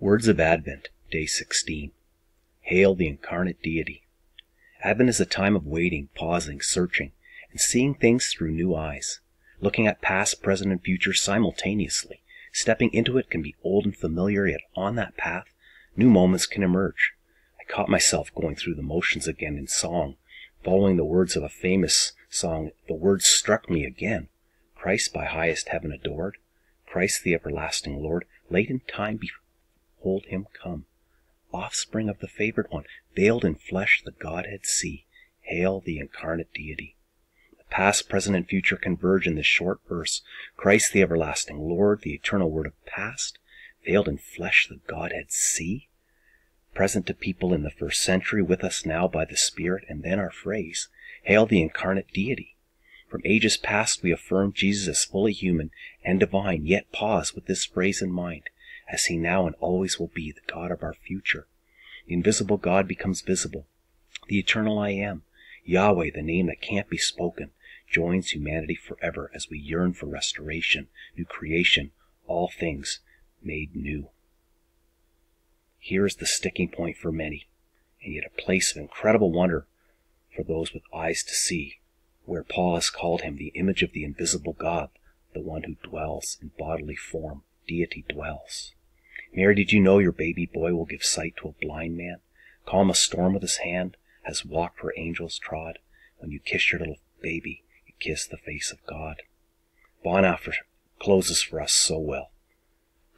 Words of Advent, Day 16. Hail the Incarnate Deity. Advent is a time of waiting, pausing, searching, and seeing things through new eyes, looking at past, present, and future simultaneously. Stepping into it can be old and familiar, yet on that path, new moments can emerge. I caught myself going through the motions again in song, following the words of a famous song. The words struck me again. Christ by highest heaven adored, Christ the everlasting Lord, late in time behold him come. Offspring of the favored one, veiled in flesh the Godhead see. Hail the Incarnate Deity. The past, present, and future converge in this short verse. Christ the everlasting Lord, the eternal Word of past, veiled in flesh the Godhead see. Present to people in the first century, with us now by the Spirit, and then our phrase, Hail the Incarnate Deity. From ages past we affirm Jesus as fully human and divine, yet pause with this phrase in mind, as he now and always will be the God of our future. The invisible God becomes visible. The eternal I Am, Yahweh, the name that can't be spoken, joins humanity forever as we yearn for restoration, new creation, all things made new. Here is the sticking point for many, and yet a place of incredible wonder for those with eyes to see, where Paul has called him the image of the invisible God, the one who dwells in bodily form. Deity dwells. Mary, did you know your baby boy will give sight to a blind man, calm a storm with his hand, has walked where angels trod? When you kiss your little baby, you kiss the face of God. Bonhoeffer closes for us so well.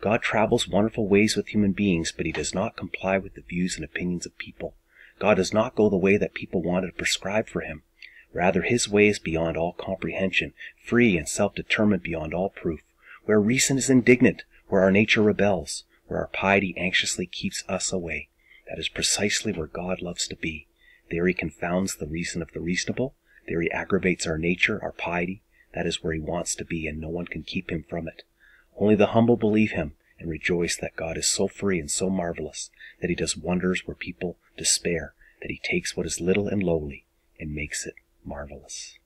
God travels wonderful ways with human beings, but he does not comply with the views and opinions of people. God does not go the way that people wanted to prescribe for him. Rather, his way is beyond all comprehension, free and self-determined beyond all proof, where reason is indignant, where our nature rebels, where our piety anxiously keeps us away. That is precisely where God loves to be. There he confounds the reason of the reasonable. There he aggravates our nature, our piety. That is where he wants to be, and no one can keep him from it. Only the humble believe him and rejoice that God is so free and so marvelous, that he does wonders where people despair, that he takes what is little and lowly and makes it marvelous.